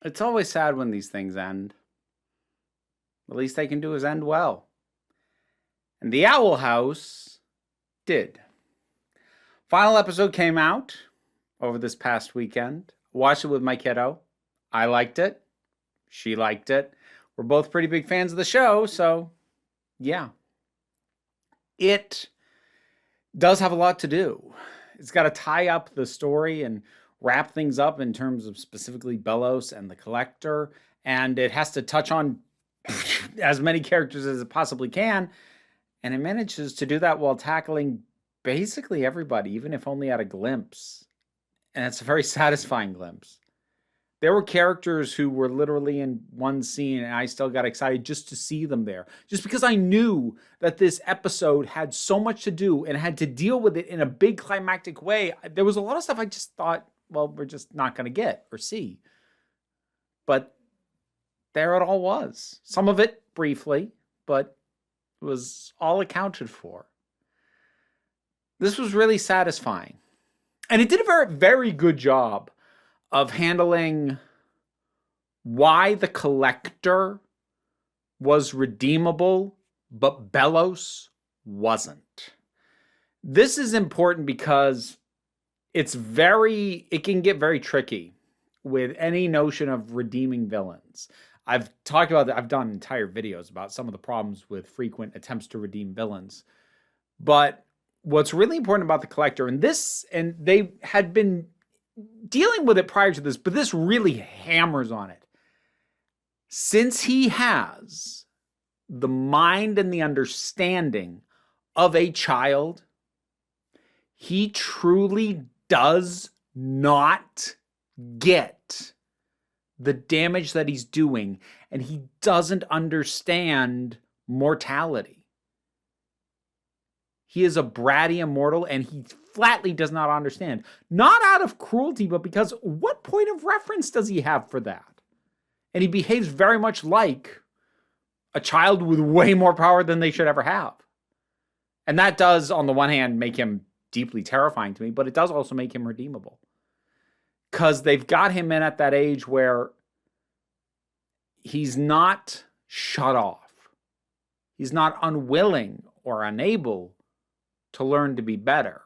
It's always sad when these things end. The least they can do is end well. And the Owl House did. Final episode came out over this past weekend. Watched it with my kiddo. I liked it. She liked it. We're both pretty big fans of the show, so yeah. It does have a lot to do. It's got to tie up the story and wrap things up in terms of specifically Bellows and the Collector, and it has to touch on as many characters as it possibly can, and it manages to do that while tackling basically everybody, even if only at a glimpse. And it's a very satisfying glimpse. There were characters who were literally in one scene, and I still got excited just to see them there. Just because I knew that this episode had so much to do and had to deal with it in a big climactic way. There was a lot of stuff I just thought, well, we're just not going to get or see. But there it all was. Some of it briefly, but it was all accounted for. This was really satisfying. And it did a very, very good job of handling why the Collector was redeemable, but Bellows wasn't. This is important because it can get very tricky with any notion of redeeming villains. I've talked about that. I've done entire videos about some of the problems with frequent attempts to redeem villains. But what's really important about the Collector, and they had been dealing with it prior to this, but this really hammers on it. Since he has the mind and the understanding of a child, he truly does not get the damage that he's doing, and he doesn't understand mortality. He is a bratty immortal, and he flatly does not understand. Not out of cruelty, but because what point of reference does he have for that? And he behaves very much like a child with way more power than they should ever have. And that does, on the one hand, make him deeply terrifying to me, but it does also make him redeemable. Because they've got him in at that age where he's not shut off. He's not unwilling or unable to learn to be better.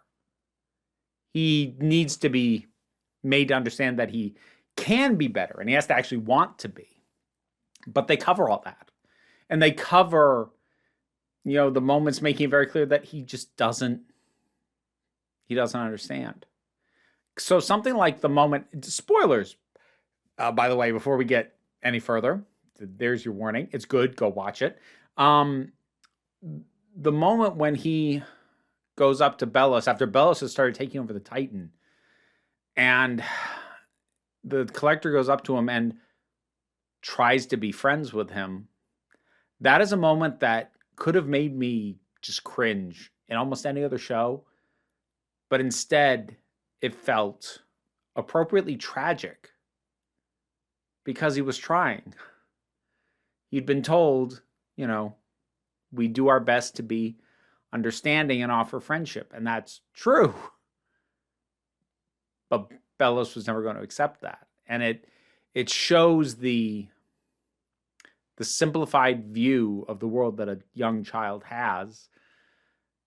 He needs to be made to understand that he can be better, and he has to actually want to be. But they cover all that. And they cover, the moments making it very clear that he just doesn't understand. So something like the moment, spoilers, by the way, before we get any further, there's your warning. It's good. Go watch it. The moment when he goes up to Bellows after Bellows has started taking over the Titan, and the Collector goes up to him and tries to be friends with him. That is a moment that could have made me just cringe in almost any other show, but instead it felt appropriately tragic because he was trying. He'd been told, we do our best to be understanding and offer friendship, and that's true. But Bellows was never going to accept that. And it shows the simplified view of the world that a young child has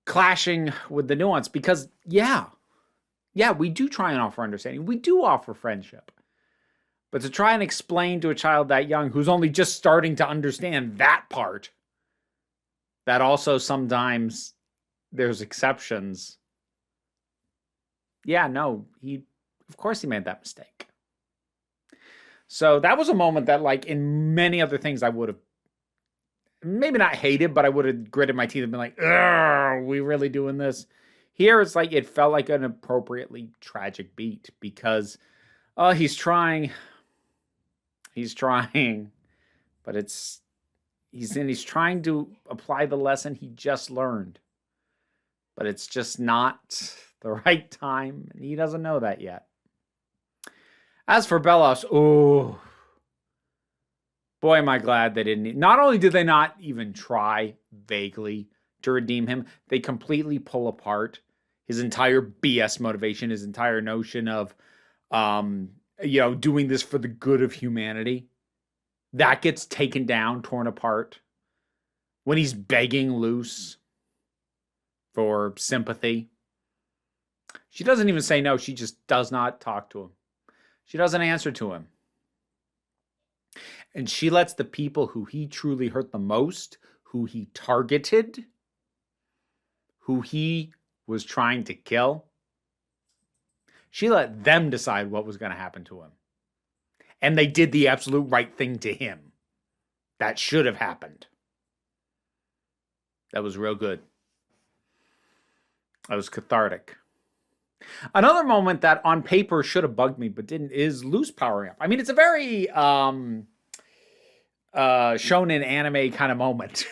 clashing with the nuance, because we do try and offer understanding. We do offer friendship. But to try and explain to a child that young who's only just starting to understand that part, that also sometimes there's exceptions. Of course he made that mistake. So that was a moment that, like in many other things, I would have maybe not hated, but I would have gritted my teeth and been like, are we really doing this? Here, it's like it felt like an appropriately tragic beat because he's trying, but he's trying to apply the lesson he just learned, but it's just not the right time, and he doesn't know that yet. As for Bellows, boy, am I glad they didn't. Not only did they not even try vaguely to redeem him, they completely pull apart his entire BS motivation, his entire notion of doing this for the good of humanity. That gets taken down, torn apart. When he's begging Luce for sympathy. She doesn't even say no. She just does not talk to him. She doesn't answer to him. And she lets the people who he truly hurt the most, who he targeted, who he was trying to kill, she let them decide what was going to happen to him. And they did the absolute right thing to him. That should have happened. That was real good. That was cathartic. Another moment that on paper should have bugged me but didn't is Luce powering up. I mean, it's a very shonen anime kind of moment.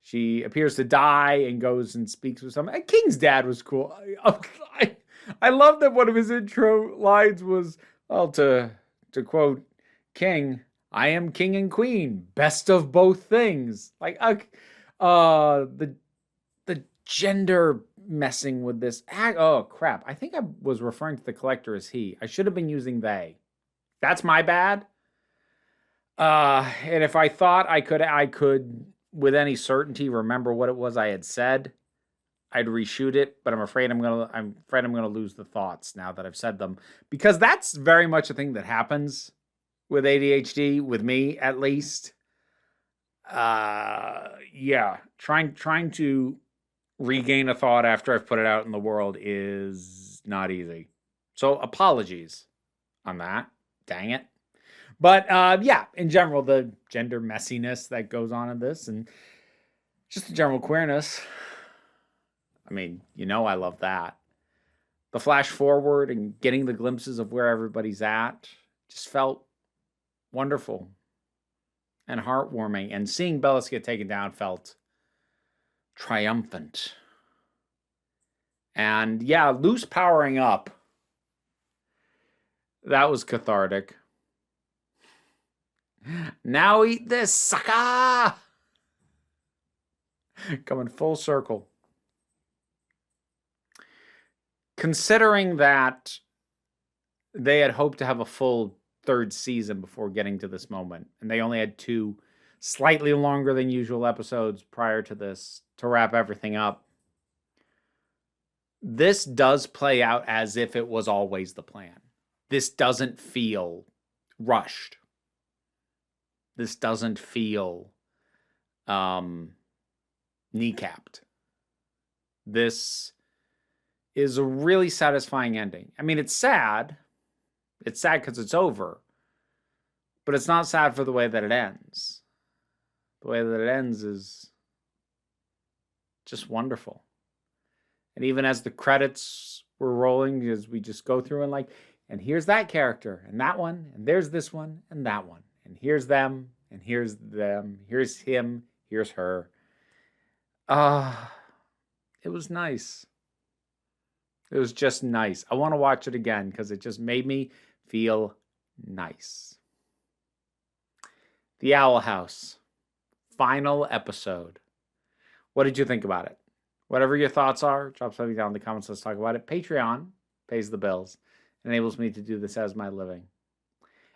She appears to die and goes and speaks with someone. King's dad was cool. I love that one of his intro lines was, well, to quote King, "I am king and queen, best of both things." Like, the gender messing with this. Oh, crap. I think I was referring to the collector as he. I should have been using they. That's my bad. And if I thought I could with any certainty remember what it was I had said, I'd reshoot it, but I'm afraid I'm gonna lose the thoughts now that I've said them, because that's very much a thing that happens with ADHD, with me at least. Yeah, trying to regain a thought after I've put it out in the world is not easy. So apologies on that. Dang it. But yeah, in general, the gender messiness that goes on in this and just the general queerness. I mean, I love that. The flash forward and getting the glimpses of where everybody's at just felt wonderful and heartwarming. And seeing Bellis get taken down felt triumphant. And yeah, Luce powering up. That was cathartic. Now eat this, sucker! Coming full circle. Considering that they had hoped to have a full third season before getting to this moment, and they only had 2 slightly longer than usual episodes prior to this to wrap everything up, this does play out as if it was always the plan. This doesn't feel rushed. This doesn't feel kneecapped. This is a really satisfying ending. I mean, it's sad. It's sad because it's over. But it's not sad for the way that it ends. The way that it ends is just wonderful. And even as the credits were rolling, as we just go through and here's that character, and that one, and there's this one, and that one. And here's them, and here's them, here's him, here's her. It was nice. It was just nice. I want to watch it again because it just made me feel nice. The Owl House. Final episode. What did you think about it? Whatever your thoughts are, drop something down in the comments. Let's talk about it. Patreon pays the bills. Enables me to do this as my living.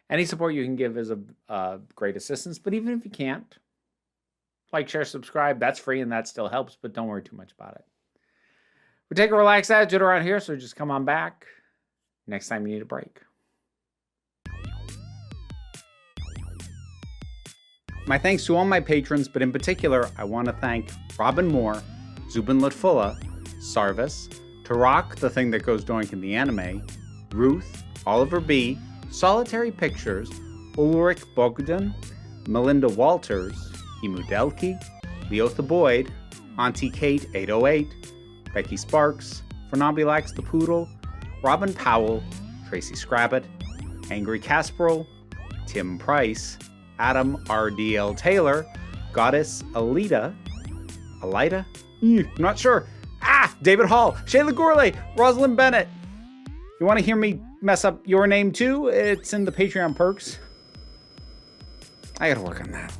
Any support you can give is a great assistance. But even if you can't, like, share, subscribe. That's free and that still helps. But don't worry too much about it. We take a relaxed attitude around here, so just come on back next time you need a break. My thanks to all my patrons, but in particular, I want to thank Robin Moore, Zubin Lutfula, Sarvis, Tarak, the thing that goes doink in the anime, Ruth, Oliver B., Solitary Pictures, Ulrich Bogdan, Melinda Walters, Himudelki, Leotha Boyd, Auntie Kate 808, Becky Sparks, Fernambilax the Poodle, Robin Powell, Tracy Scrabbit, Angry Casperol, Tim Price, Adam RDL Taylor, Goddess Alida, I'm not sure. David Hall, Shayla Gourlay, Rosalind Bennett. You want to hear me mess up your name too? It's in the Patreon perks. I gotta work on that.